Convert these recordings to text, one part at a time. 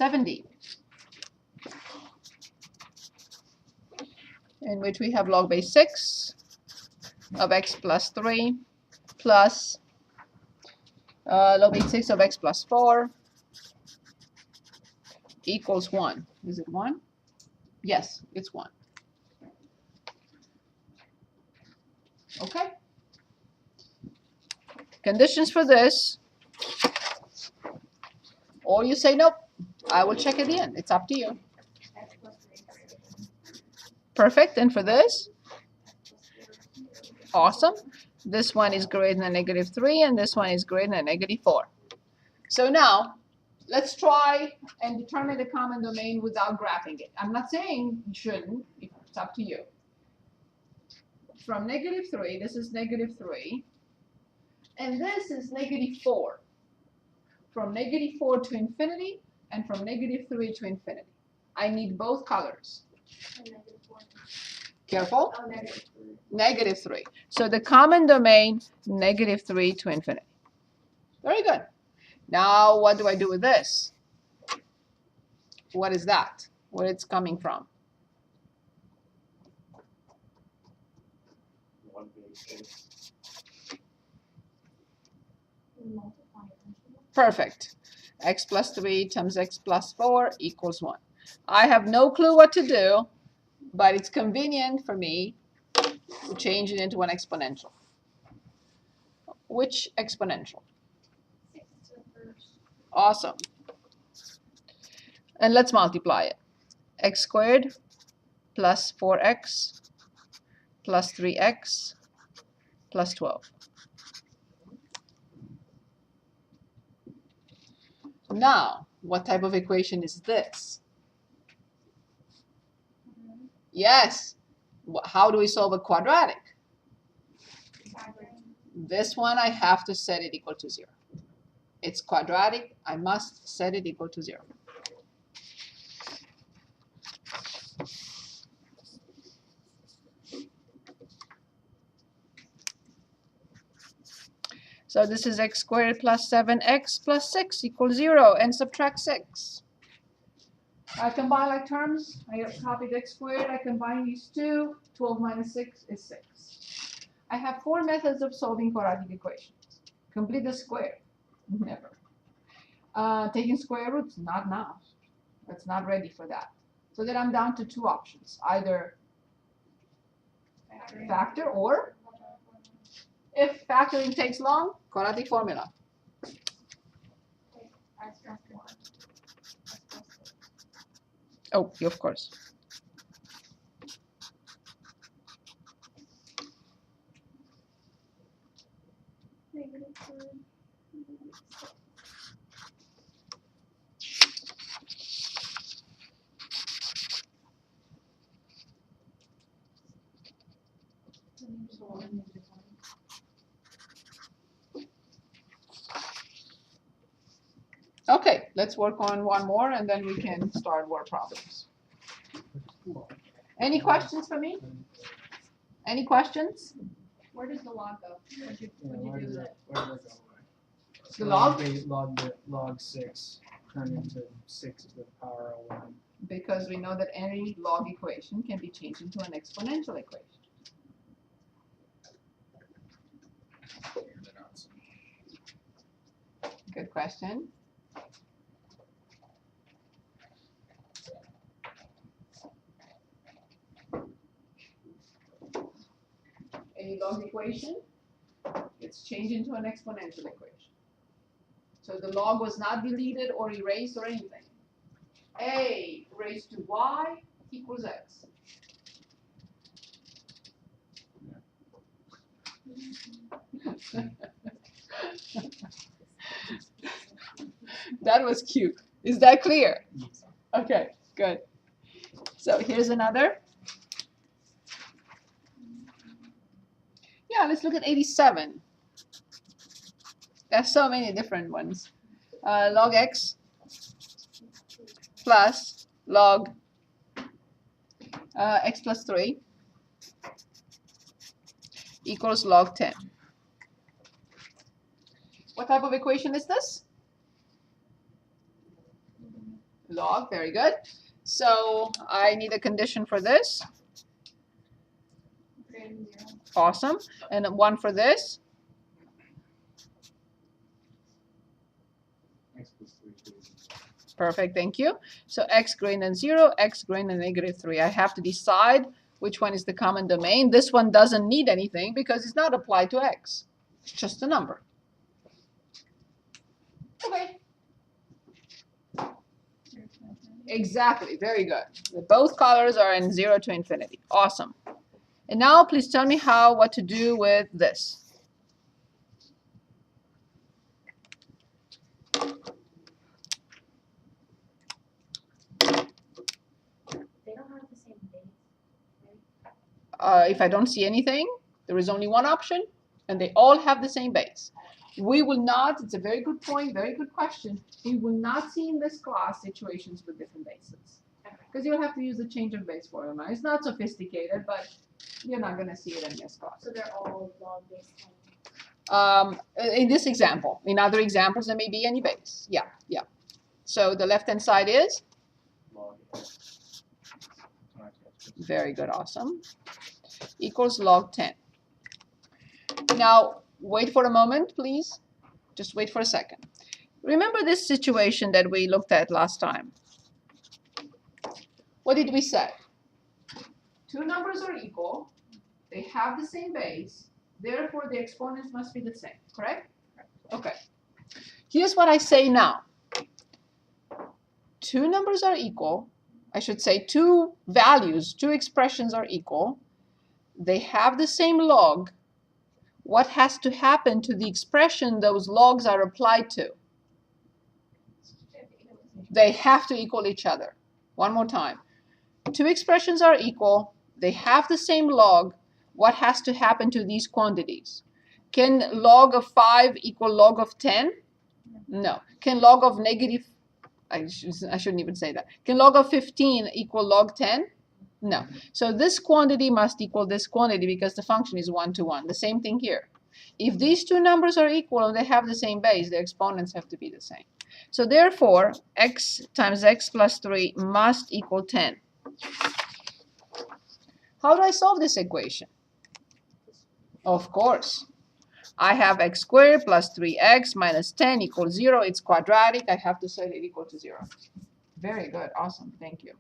70, in which we have log base 6 of x plus 3 plus log base 6 of x plus 4 equals 1. Is it 1? Yes, it's 1. Okay. Conditions for this, or you say nope, I will check at the end. It's up to you. Perfect. And for this, awesome. This one is greater than -3, and this one is greater than -4. So now, let's try and determine the common domain without graphing it. I'm not saying you shouldn't. It's up to you. From -3, this is -3, and this is -4. From -4 to infinity, and from -3 to infinity. I need both colors. Careful. Oh, -3. -3. So the common domain, -3 to infinity. Very good. Now, what do I do with this? What is that? Where it's coming from? Perfect. X plus 3 times x plus 4 equals 1. I have no clue what to do, but it's convenient for me to change it into an exponential. Which exponential? 6 to the first. Awesome. And let's multiply it. X squared plus 4x plus 3x plus 12. Now, what type of equation is this? Yes. How do we solve a quadratic? This one, I have to set it equal to 0. It's quadratic. I must set it equal to 0. So this is x squared plus 7x plus 6 equals 0, and subtract 6. I combine like terms. I have copied x squared. I combine these two. 12 minus 6 is 6. I have 4 methods of solving quadratic equations. Complete the square. Never. Taking square roots. Not now. It's not ready for that. So then I'm down to 2 options. Either factor or, if factoring takes long, quadratic formula. Oh, of course. Okay, let's work on one more and then we can start word problems. Any questions for me? Any questions? Where does the log go? What'd you do with it? The log? Log 6 turn into 6 to the power of 1. Because we know that any log equation can be changed into an exponential equation. Good question. Any log equation, it's changed into an exponential equation. So the log was not deleted or erased or anything. A raised to y equals x. That was cute. Is that clear? Okay, good. So here's another. Yeah, let's look at 87. There's so many different ones. Log x plus log x plus 3 equals log 10. What type of equation is this? Log, very good. So I need a condition for this. Greater than 0. Awesome. And one for this. X plus 3 is Perfect, thank you. So x greater than 0, x greater than -3. I have to decide which one is the common domain. This one doesn't need anything because it's not applied to x. It's just a number. Okay. Exactly, very good. Both colors are in 0 to infinity. Awesome. And now please tell me what to do with this. They don't have the same base, right? If I don't see anything, there is only one option, and they all have the same base. We will not, it's a very good point, very good question. We will not see in this class situations with different bases. Because you'll have to use the change of base formula. It's not sophisticated, but you're not going to see it in this class. So they're all log base 10. In this example. In other examples, there may be any base. Yeah, yeah. So the left-hand side is? log x. Very good, awesome. Equals log 10. Now, wait for a moment, please. Just wait for a second. Remember this situation that we looked at last time. What did we say? Two numbers are equal. They have the same base. Therefore, the exponents must be the same, correct? Okay. Here's what I say now. Two numbers are equal. I should say two values, two expressions are equal. They have the same log. What has to happen to the expression those logs are applied to? They have to equal each other. One more time. Two expressions are equal. They have the same log. What has to happen to these quantities? Can log of 5 equal log of 10? No. Can log of negative, I shouldn't even say that. Can log of 15 equal log 10? No. So this quantity must equal this quantity because the function is 1 to 1. The same thing here. If these two numbers are equal and they have the same base, their exponents have to be the same. So therefore, x times x plus 3 must equal 10. How do I solve this equation? Of course. I have x squared plus 3x minus 10 equals 0. It's quadratic. I have to set it equal to 0. Very good. Awesome. Thank you.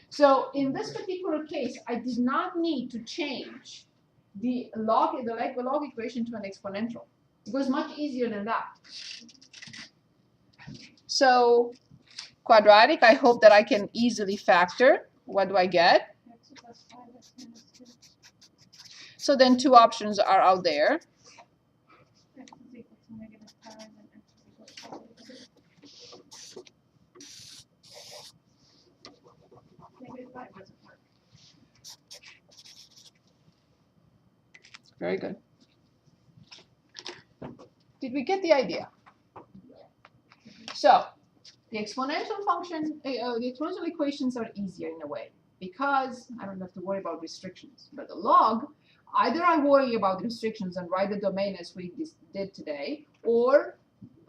So in this particular case, I did not need to change the log equation to an exponential. It was much easier than that. So quadratic, I hope that I can easily factor. What do I get? X plus 5, x minus 2. So then two options are out there. X is equal to -5 and x is equal to positive 2. -5 doesn't work. Very good. Did we get the idea? So the exponential function, the exponential equations are easier in a way because I don't have to worry about restrictions. But the log, either I worry about the restrictions and write the domain as we did today, or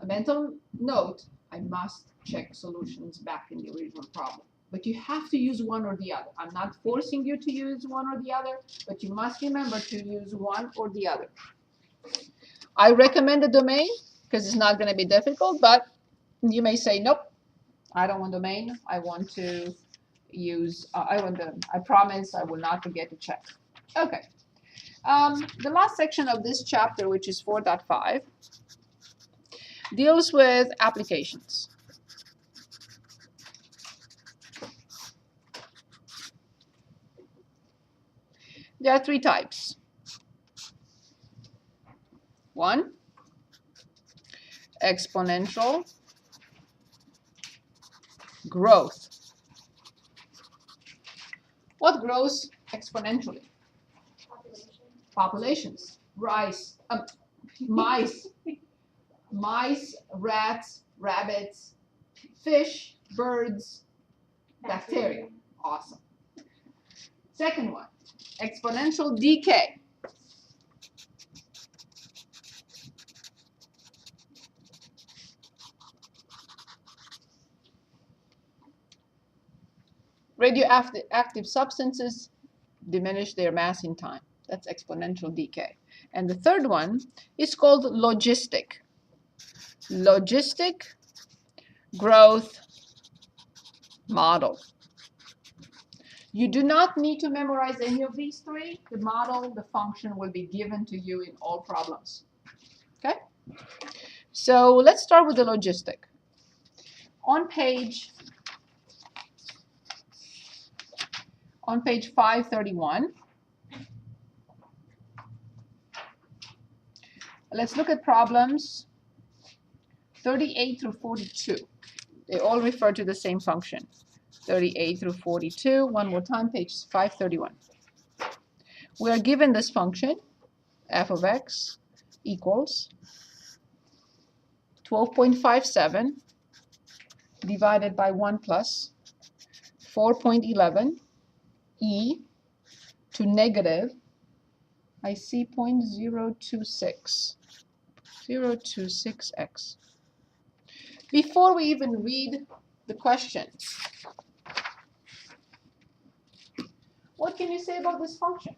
a mental note, I must check solutions back in the original problem. But you have to use one or the other. I'm not forcing you to use one or the other, but you must remember to use one or the other. I recommend the domain because it's not going to be difficult, but you may say, nope, I don't want domain. I want to use, I promise I will not forget to check. Okay. The last section of this chapter, which is 4.5, deals with applications. There are three types. One, exponential growth. What grows exponentially? Populations. Mice, rats, rabbits, fish, birds, bacteria. Awesome. Second one, exponential decay. Radioactive substances diminish their mass in time. That's exponential decay. And the third one is called logistic. Logistic growth model. You do not need to memorize any of these three. The model, the function will be given to you in all problems. Okay? So let's start with the logistic. On page 531, let's look at problems 38 through 42. They all refer to the same function. 38 through 42. One more time, page 531. We are given this function, f of x equals 12.57 divided by 1 plus 4.11 e to negative, I see 0.026x. Before we even read the question, what can you say about this function?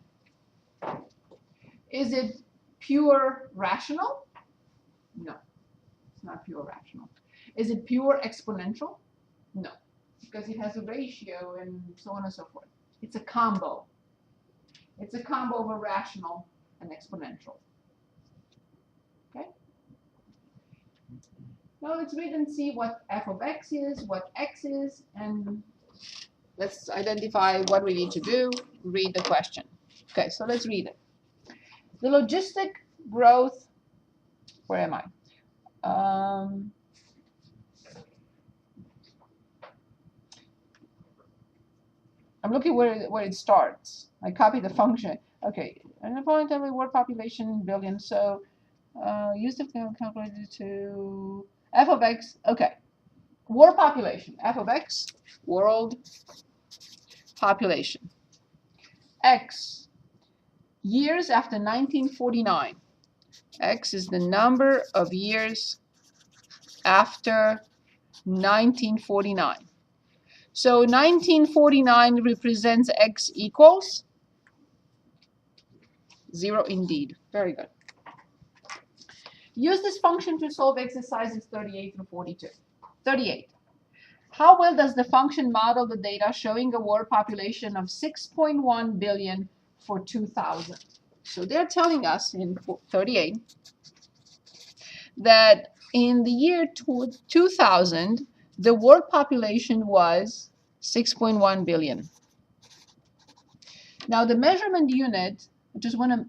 Is it pure rational? No, it's not pure rational. Is it pure exponential? No, because it has a ratio and so on and so forth. It's a combo. It's a combo of a rational and exponential. Okay? Now let's read and see what f of x is, what x is, and let's identify what we need to do, read the question. Okay, so let's read it. The logistic growth, where am I? I'm looking where it starts. I copy the function. Okay, and the point of the world population in billions. So use the calculator to f of x. Okay, world population. F of x, world population. X, years after 1949. X is the number of years after 1949. So 1949 represents x equals 0 indeed. Very good. Use this function to solve exercises 38 through 42. 38. How well does the function model the data showing a world population of 6.1 billion for 2000? So they're telling us in 38 that in the year 2000, the world population was 6.1 billion. Now the measurement unit, I just want to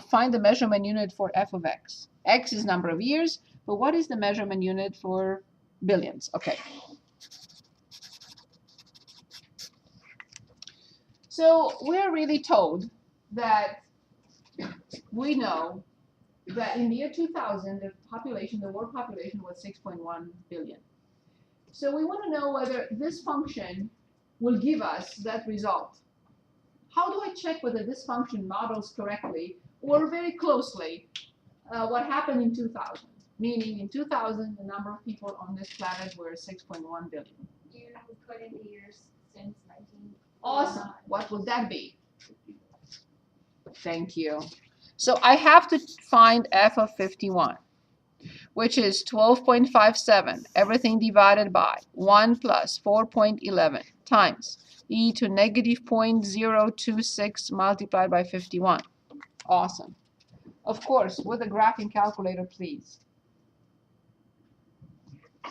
find the measurement unit for f of x. X is number of years, but what is the measurement unit for billions? Okay. So we're really told that we know that in the year 2000, the world population was 6.1 billion. So we want to know whether this function will give us that result. How do I check whether this function models correctly or very closely what happened in 2000? Meaning in 2000, the number of people on this planet were 6.1 billion. You put in the years since 19. Awesome. What would that be? Thank you. So I have to find f of 51, which is 12.57, everything divided by 1 plus 4.11 times e to negative 0.026 multiplied by 51. Awesome. Of course, with a graphing calculator, please.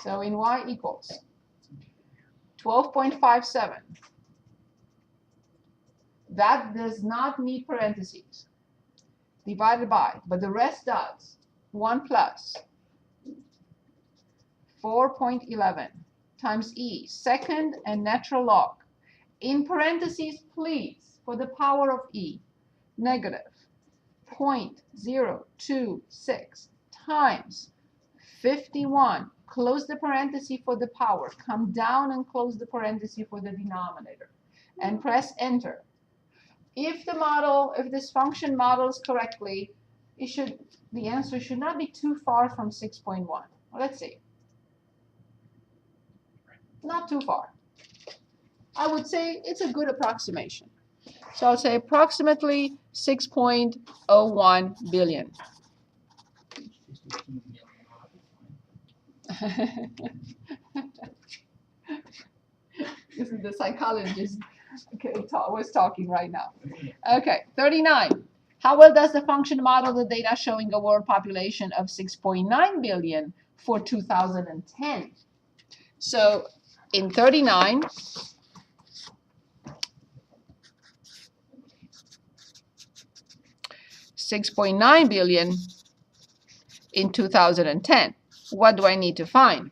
So in y equals 12.57. That does not need parentheses. Divided by, but the rest does. 1 plus 4.11 times e, second and natural log. In parentheses, please, for the power of e, negative 0.026 times 51. Close the parenthesis for the power. Come down and close the parenthesis for the denominator. And press enter. If this function models correctly, the answer should not be too far from 6.1. Well, let's see. Not too far. I would say it's a good approximation. So I'll say approximately 6.01 billion. This is the psychologist was talking right now. Okay, 39. How well does the function model the data showing a world population of 6.9 billion for 2010? So in 39, $6.9 billion in 2010. What do I need to find?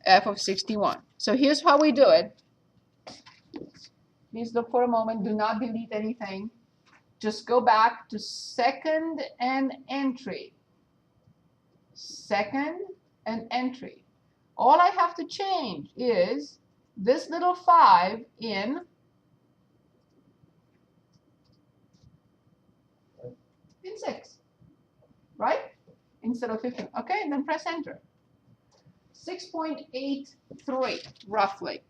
F of 61. So here's how we do it. Please look for a moment. Do not delete anything. Just go back to second and entry. Second and entry. All I have to change is this little 5 in 6, right? Instead of 15. Okay, and then press enter. 6.83, roughly.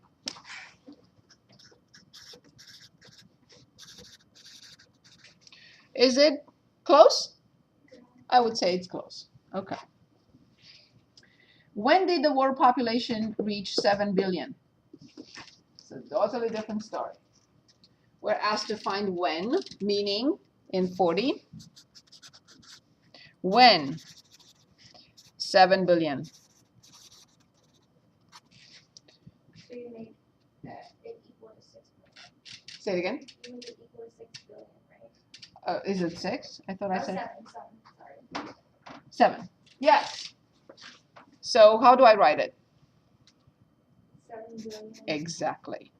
Is it close? I would say it's close. Okay. When did the world population reach 7 billion? It's a totally different story. We're asked to find when, meaning in 40. When 7 billion. So you make it equal to 6 billion. Say it again. You make it equal to 6 billion, right? Is it 6? I thought I said 7, sorry. 7. Yes. So how do I write it? 7 billion. Exactly.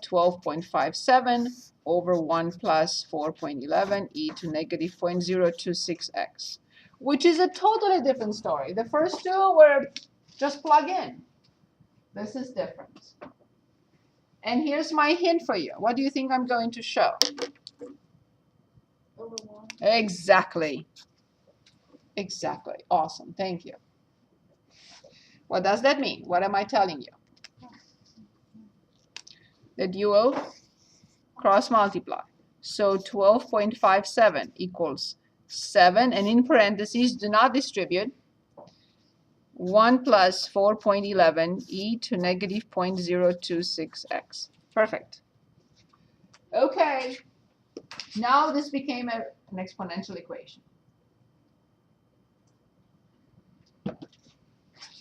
12.57 over 1 plus 4.11 e to negative 0.026x, which is a totally different story. The first two were just plug in. This is different. And here's my hint for you. What do you think I'm going to show? Over 1. Exactly. Exactly. Awesome. Thank you. What does that mean? What am I telling you? That you will cross multiply. So 12.57 equals 7, and in parentheses, do not distribute. 1 plus 4.11 e to negative 0.026x. Perfect. Okay. Now this became an exponential equation.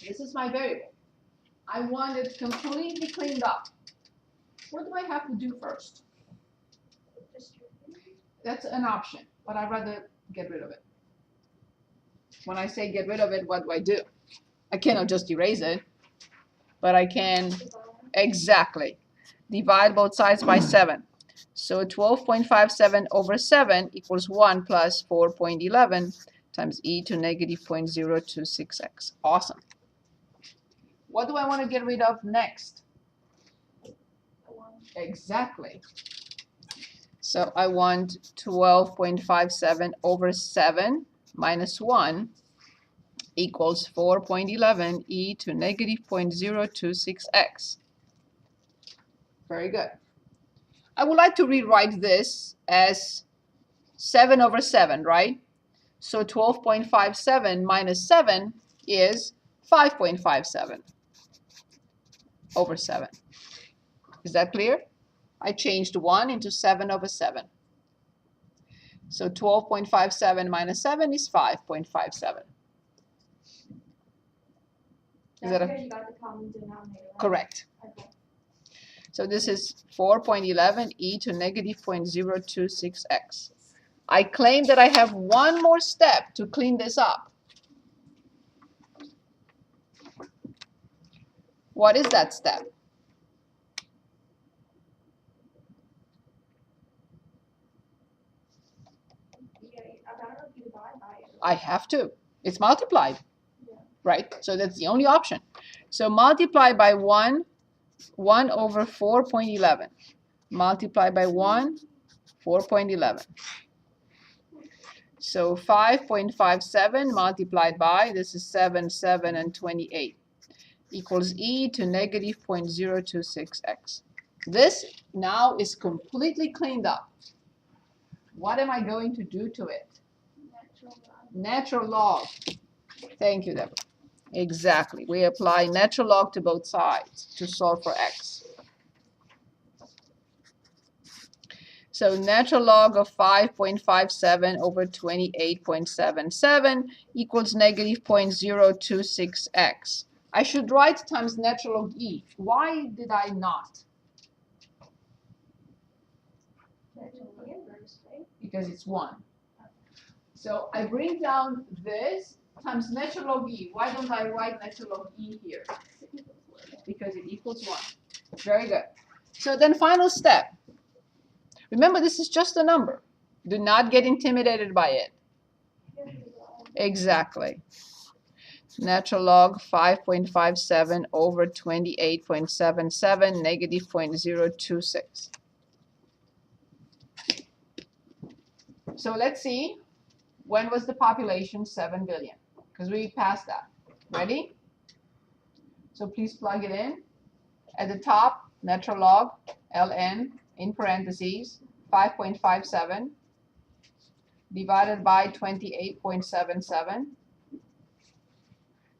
This is my variable. I want it completely cleaned up. What do I have to do first? That's an option, but I'd rather get rid of it. When I say get rid of it, what do I do? I cannot just erase it, but I can exactly divide both sides by 7. So 12.57 over 7 equals 1 plus 4.11 times e to negative 0.026x. Awesome. What do I want to get rid of next? Exactly. So I want 12.57 over 7 minus 1 equals 4.11 e to negative 0.026x. Very good. I would like to rewrite this as 7 over 7, right? So 12.57 minus 7 is 5.57 over 7. Is that clear? I changed 1 into 7 over 7. So 12.57 minus 7 is 5.57. Is that That's you got the common denominator, right? correct? Okay. So this is 4.11 e to negative 0.026x. I claim that I have one more step to clean this up. What is that step? Yeah, I don't know if you divide by it. I have to. It's multiplied, Yeah. right? So that's the only option. So multiply by 1 over 4.11. Multiply by 1, 4.11. So 5.57 multiplied by, this is 7, 7, and 28. equals e to negative 0.026x. This now is completely cleaned up. What am I going to do to it? Natural log. Thank you, Deborah. Exactly. We apply natural log to both sides to solve for x. So natural log of 5.57 over 28.77 equals negative 0.026x. I should write times natural log e. Why did I not? Because it's 1. So I bring down this times natural log e. Why don't I write natural log e here? Because it equals 1. Very good. So then final step. Remember, this is just a number. Do not get intimidated by it. Exactly. Natural log 5.57 over 28.77 negative 0.026. So let's see. When was the population 7 billion? Because we passed that. Ready? So please plug it in. At the top, natural log ln in parentheses 5.57 divided by 28.77.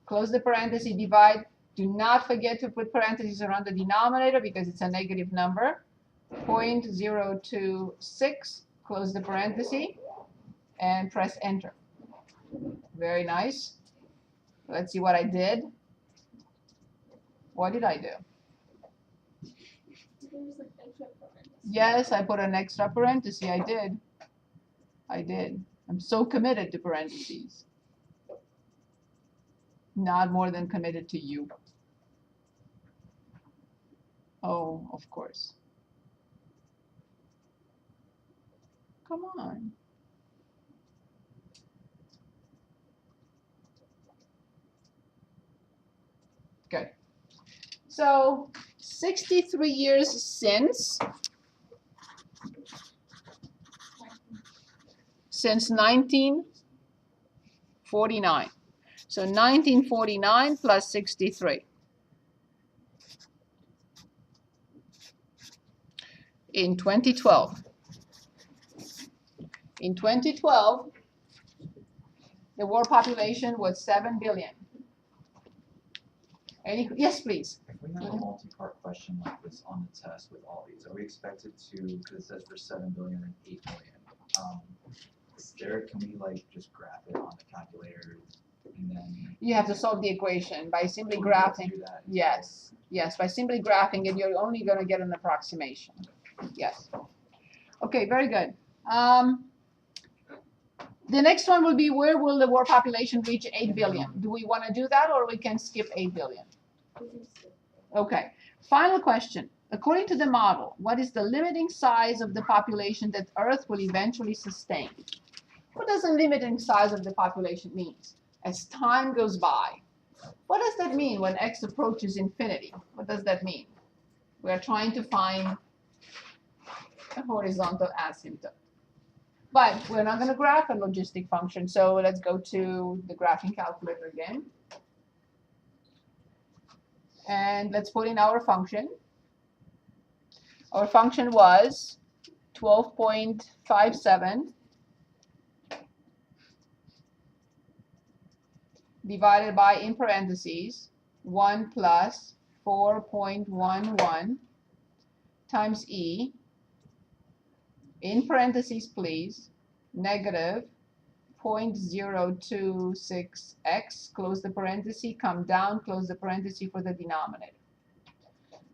Close the parenthesis, divide. Do not forget to put parentheses around the denominator because it's a negative number. 0.026, close the parenthesis, and press enter. Very nice. Let's see what I did. What did I do? Yes, I put an extra parenthesis. I did. I did. I'm so committed to parentheses. Not more than committed to you. Oh, of course. Come on. Good. So 63 years since 1949. So 1949 plus 63. In 2012. In 2012, the world population was 7 billion. Yes, please. If we have a multi-part question like this on the test with all these, are we expected to, because it says for 7 billion and 8 million, can we like just graph it on the calculator and then? You have to solve the equation by simply So we have to graphing. do that. Yes, yes, by simply graphing it, you're only going to get an approximation. Yes. Okay, very good. The next one will be, where will the world population reach 8 billion? Do we want to do that, or we can skip 8 billion? Okay. Final question. According to the model, what is the limiting size of the population that Earth will eventually sustain? What does the limiting size of the population mean? As time goes by. What does that mean when x approaches infinity? What does that mean? We are trying to find a horizontal asymptote. But we're not going to graph a logistic function, so let's go to the graphing calculator again. And let's put in our function. Our function was 12.57 divided by, in parentheses, 1 plus 4.11 times e, in parentheses please, negative 0.026x, close the parenthesis, come down, close the parenthesis for the denominator.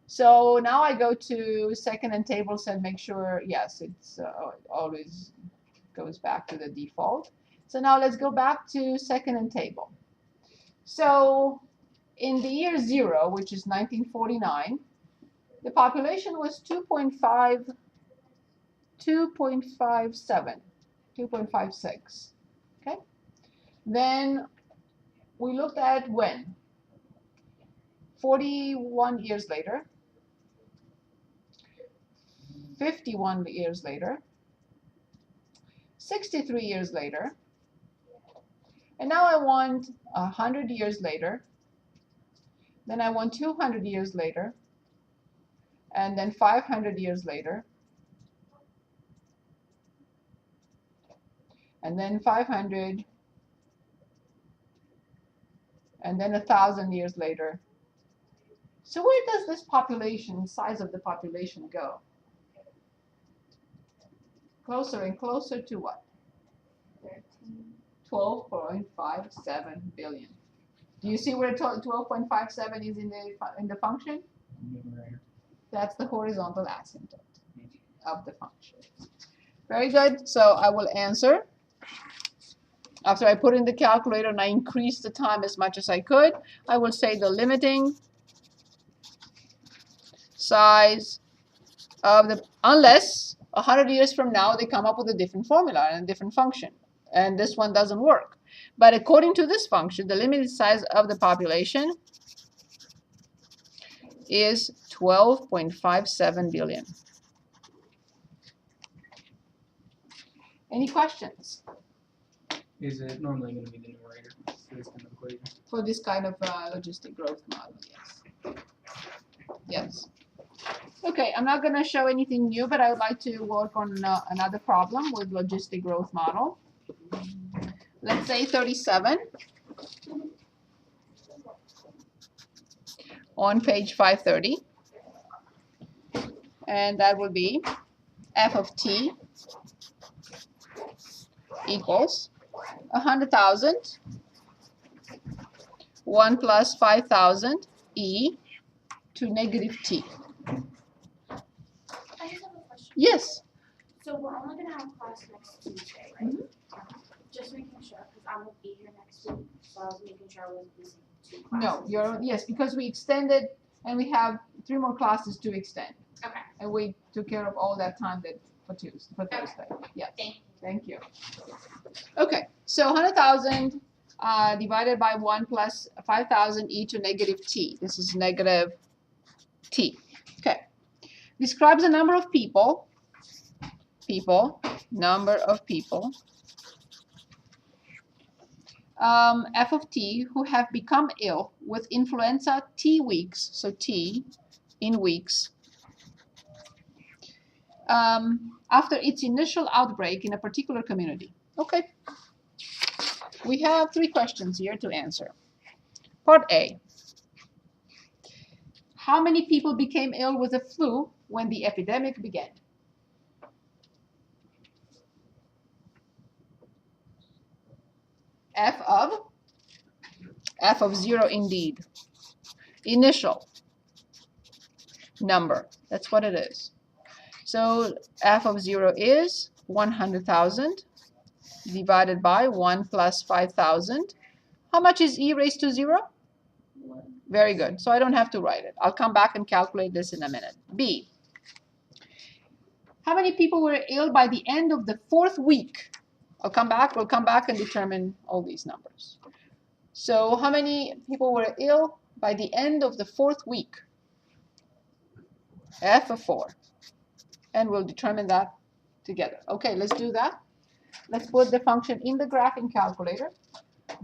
So now I go to second and tables and make sure, yes, it's always goes back to the default. So now let's go back to second and table. So in the year 0, which is 1949, the population was 2.56. Okay. Then we looked at when? 41 years later, 51 years later, 63 years later, and now I want 100 years later, Then I want 200 years later, and then 500 years later, and then 500, and then 1,000 years later. So where does this population, size of the population go? Closer and closer to what? 12.57 billion. Do you see where 12.57 is in the function? Numerator. That's the horizontal asymptote of the function. Very good. So I will answer. After I put in the calculator and I increase the time as much as I could, I will say the limiting size of the, unless 100 years from now they come up with a different formula and a different function, and this one doesn't work. But according to this function, the limited size of the population is 12.57 billion. Any questions Is it normally going to be the numerator for this kind of equation? for this kind of logistic growth model? Yes. Yes. Okay, I'm not going to show anything new, but I would like to work on another problem with logistic growth model. Let's say 37 on page 530, and that would be f of t equals 100,000 1 plus 5,000 e to negative t. I just have a question. Yes. So we're only gonna have class next Tuesday, right? Just making sure, because I won't be here next week, so I was making sure I wasn't missing 2 classes. No, yes, because we extended and we have 3 more classes to extend. Okay. And we took care of all that time that for Thursday. Yes. Thank you. Thank you. Okay, so 100,000 divided by 1 plus 5,000 e to negative t. This is negative t. Okay. Describes the number of people, number of people, f of t, who have become ill with influenza t weeks, so t in weeks, after its initial outbreak in a particular community. Okay. We have 3 questions here to answer. Part A. How many people became ill with the flu when the epidemic began? F of 0 indeed. Initial number. That's what it is. So f of 0 is 100,000 divided by 1 plus 5,000. How much is e raised to 0? 1. Very good. So I don't have to write it. I'll come back and calculate this in a minute. B. How many people were ill by the end of the 4th week? We'll come back and determine all these numbers. So how many people were ill by the end of the 4th week? F of 4. And we'll determine that together. Okay, let's do that. Let's put the function in the graphing calculator.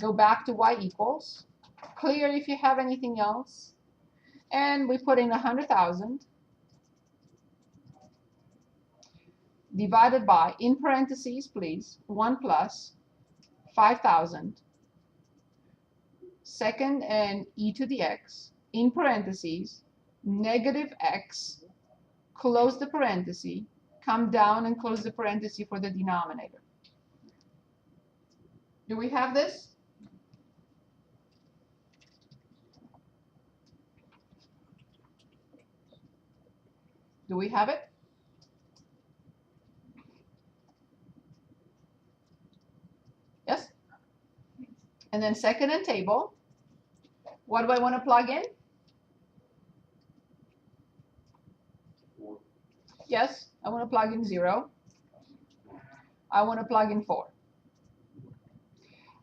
Go back to y equals. Clear if you have anything else. And we put in 100,000 divided by, in parentheses, please, 1 plus 5,000, second and e to the x, in parentheses, negative x, close the parenthesis, come down and close the parenthesis for the denominator. Do we have this? Do we have it? Yes? And then second and table. What do I want to plug in? Yes, I want to plug in 0. I want to plug in 4.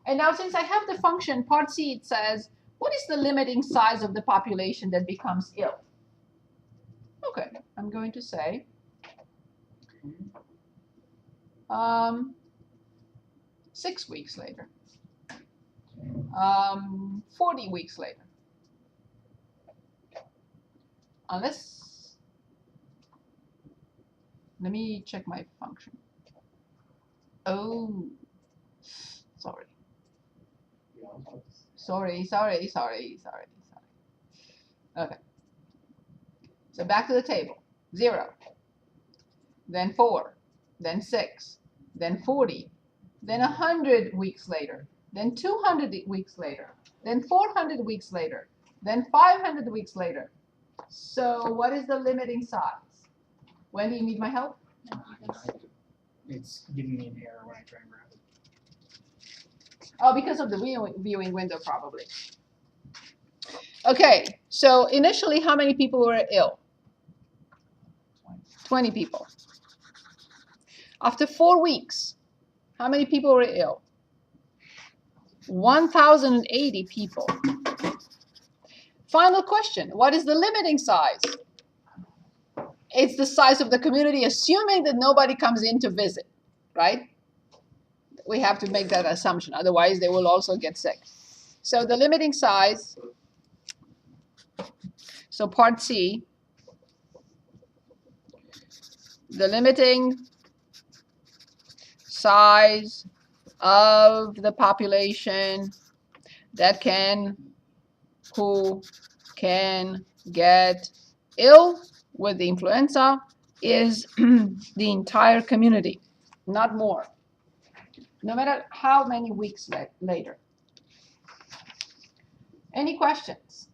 And now since I have the function, part C, it says, what is the limiting size of the population that becomes ill? Okay, I'm going to say 6 weeks later, 40 weeks later, unless, let me check my function. Oh, sorry. Sorry. Okay. So back to the table. 0, then 4, then 6, then 40, then 100 weeks later, then 200 weeks later, then 400 weeks later, then 500 weeks later. So what is the limiting size? When do you need my help? It's giving me an error when I try and grab it. Oh, because of the viewing window, probably. Okay, so initially, how many people were ill? 20 people. After 4 weeks, how many people were ill? 1,080 people. Final question, what is the limiting size? It's the size of the community, assuming that nobody comes in to visit, right? We have to make that assumption, otherwise they will also get sick. So the limiting size, so part C, the limiting size of the population who can get ill with the influenza is the entire community, not more, no matter how many weeks later. Any questions?